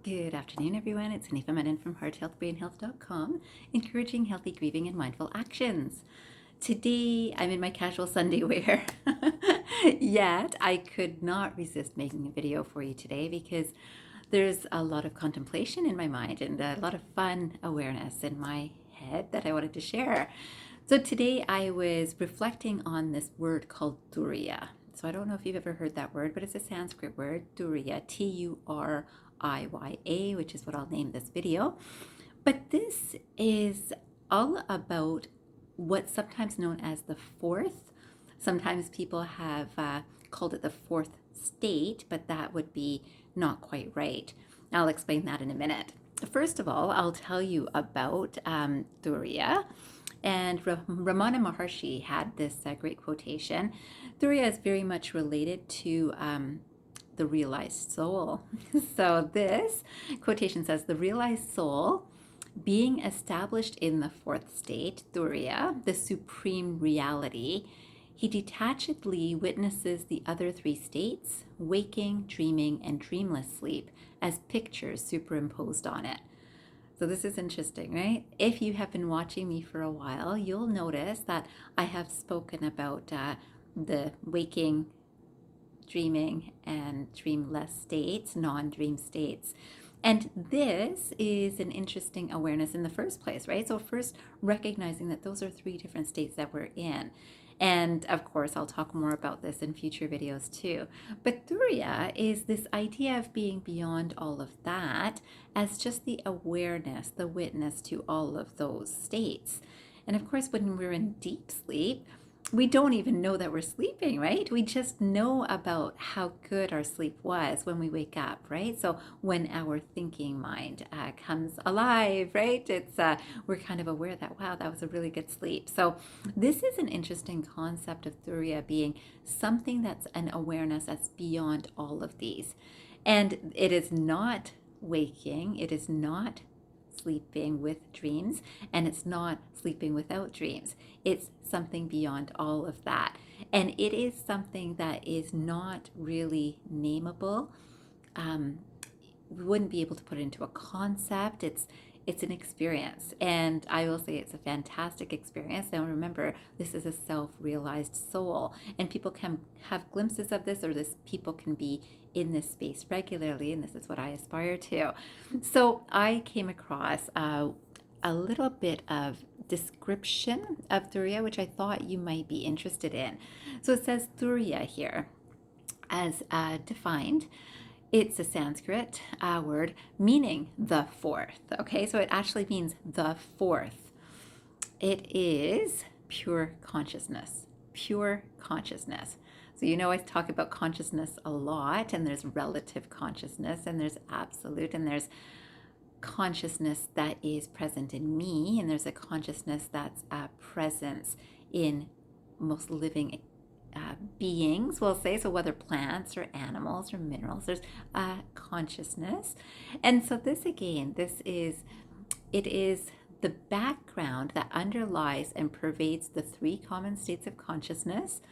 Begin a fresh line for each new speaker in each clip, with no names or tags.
Good afternoon, everyone. It's Hanifa Menon from hearthealthbrainhealth.com, encouraging healthy grieving and mindful actions. Today, I'm in my casual Sunday wear, yet I could not resist making a video for you today because there's a lot of contemplation in my mind and a lot of fun awareness in my head that I wanted to share. So today I was reflecting on this word called Turiya. So I don't know if you've ever heard that word, but it's a Sanskrit word, Turiya, Turiya, which is what I'll name this video. But this is all about what's sometimes known as the fourth. Sometimes people have called it the fourth state, but that would be not quite right. I'll explain that in a minute. First of all, I'll tell you about Turiya. And Ramana Maharshi had this great quotation. Turiya is very much related to the realized soul. So this quotation says, the realized soul, being established in the fourth state, Turiya, the supreme reality, he detachedly witnesses the other three states, waking, dreaming, and dreamless sleep, as pictures superimposed on it. So this is interesting, right? If you have been watching me for a while, you'll notice that I have spoken about the waking, dreaming, and dreamless states, non-dream states. And this is an interesting awareness in the first place, right? So first recognizing that those are three different states that we're in. And of course, I'll talk more about this in future videos too. But Turiya is this idea of being beyond all of that as just the awareness, the witness to all of those states. And of course, when we're in deep sleep, we don't even know that we're sleeping, right? We just know about how good our sleep was when we wake up, right? So when our thinking mind comes alive, right? It's we're kind of aware that, wow, that was a really good sleep. So this is an interesting concept of Turiya being something that's an awareness that's beyond all of these. And it is not waking, it is not sleeping with dreams, and it's not sleeping without dreams. It's something beyond all of that. And it is something that is not really nameable. We wouldn't be able to put it into a concept. It's an experience, and I will say it's a fantastic experience. Now remember, this is a self-realized soul, and people can have glimpses of this, or this people can be in this space regularly, and this is what I aspire to. So I came across a little bit of description of Turiya, which I thought you might be interested in. So it says Turiya here as defined. It's a Sanskrit word meaning the fourth. Okay, so it actually means the fourth. It is pure consciousness. Pure consciousness. So you know I talk about consciousness a lot, and there's relative consciousness, and there's absolute, and there's consciousness that is present in me, and there's a consciousness that's a presence in most living beings, we'll say. So whether plants or animals or minerals, there's consciousness. And so this again, it is the background that underlies and pervades the three common states of consciousness.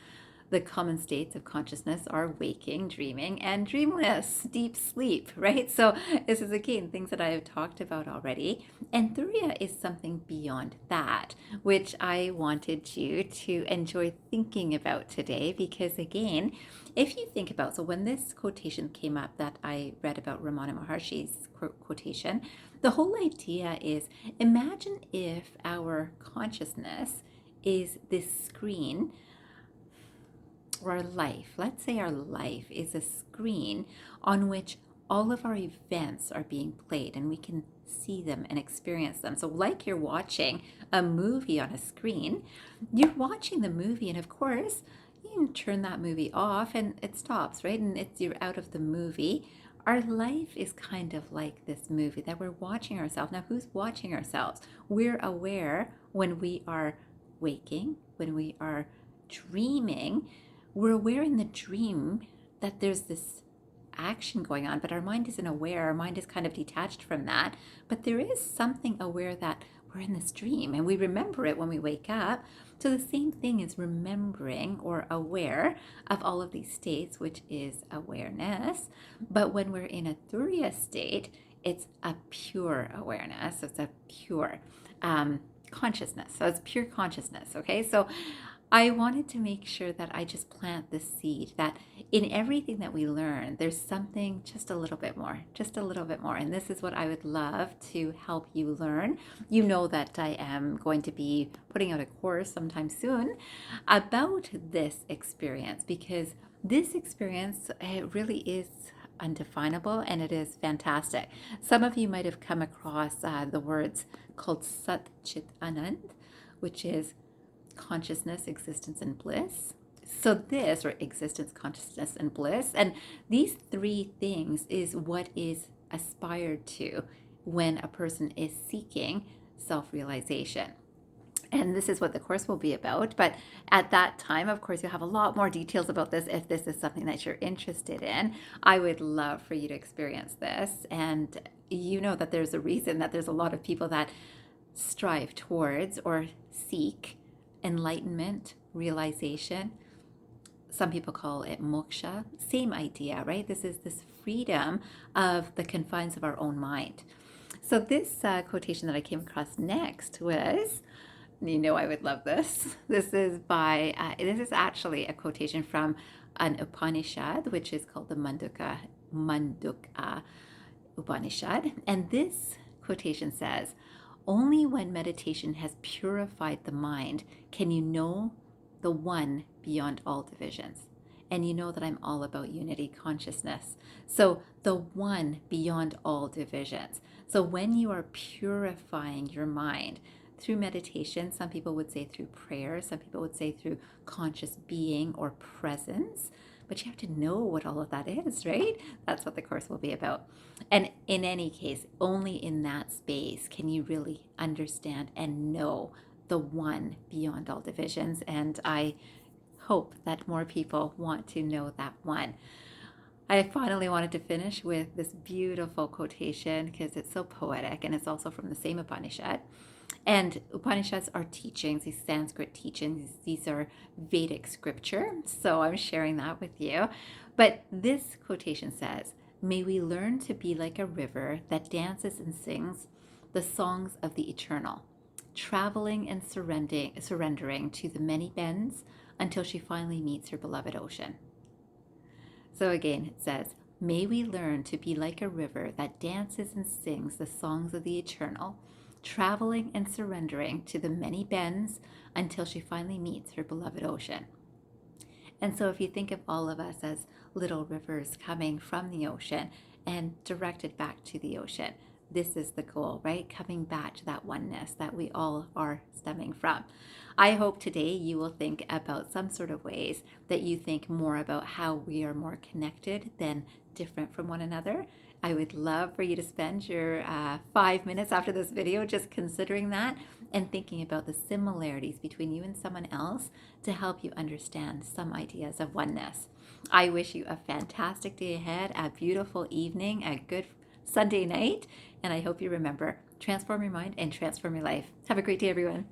The common states of consciousness are waking, dreaming, and dreamless, deep sleep, right? So this is again things that I have talked about already. And Turiya is something beyond that, which I wanted you to enjoy thinking about today, because again, if you think about, so when this quotation came up that I read about Ramana Maharshi's quotation, the whole idea is, imagine if our consciousness is this screen, or our life, let's say our life is a screen on which all of our events are being played, and we can see them and experience them. So like you're watching a movie on a screen, you're watching the movie, and of course you can turn that movie off and it stops, right? And you're out of the movie. Our life is kind of like this movie that we're watching ourselves. Now, who's watching ourselves? We're aware when we are waking, when we are dreaming. We're aware in the dream that there's this action going on, but our mind isn't aware. Our mind is kind of detached from that. But there is something aware that we're in this dream, and we remember it when we wake up. So the same thing is remembering or aware of all of these states, which is awareness. But when we're in a Turiya state, it's a pure awareness. It's a pure consciousness. So it's pure consciousness. Okay. So I wanted to make sure that I just plant the seed that in everything that we learn, there's something just a little bit more, just a little bit more. And this is what I would love to help you learn. You know that I am going to be putting out a course sometime soon about this experience, because this experience, it really is undefinable and it is fantastic. Some of you might have come across the words called Satchit Anand, which is consciousness, existence, and bliss. So this, or existence, consciousness, and bliss, and these three things is what is aspired to when a person is seeking self-realization. And this is what the course will be about. But at that time, of course, you'll have a lot more details about this if this is something that you're interested in. I would love for you to experience this. And you know that there's a reason that there's a lot of people that strive towards or seek enlightenment, realization. Some people call it moksha. Same idea, right? This is this freedom of the confines of our own mind. So this quotation that I came across next was, you know, I would love this. This is actually a quotation from an Upanishad, which is called the Manduka Upanishad. And this quotation says, only when meditation has purified the mind can you know the one beyond all divisions. And you know that I'm all about unity consciousness. So the one beyond all divisions. So when you are purifying your mind through meditation, some people would say through prayer, some people would say through conscious being or presence, but you have to know what all of that is, right? That's what the course will be about. And in any case, only in that space can you really understand and know the one beyond all divisions. And I hope that more people want to know that one. I finally wanted to finish with this beautiful quotation because it's so poetic, and it's also from the same Upanishad. And Upanishads are teachings, these Sanskrit teachings. These are Vedic scripture. So I'm sharing that with you. But this quotation says, may we learn to be like a river that dances and sings the songs of the eternal, traveling and surrendering to the many bends until she finally meets her beloved ocean. So again, it says, may we learn to be like a river that dances and sings the songs of the eternal, traveling and surrendering to the many bends until she finally meets her beloved ocean. And so if you think of all of us as little rivers coming from the ocean and directed back to the ocean, this is the goal, right? Coming back to that oneness that we all are stemming from. I hope today you will think about some sort of ways that you think more about how we are more connected than different from one another. I would love for you to spend your 5 minutes after this video just considering that and thinking about the similarities between you and someone else to help you understand some ideas of oneness. I wish you a fantastic day ahead, a beautiful evening, a good Sunday night, and I hope you remember, transform your mind and transform your life. Have a great day, everyone.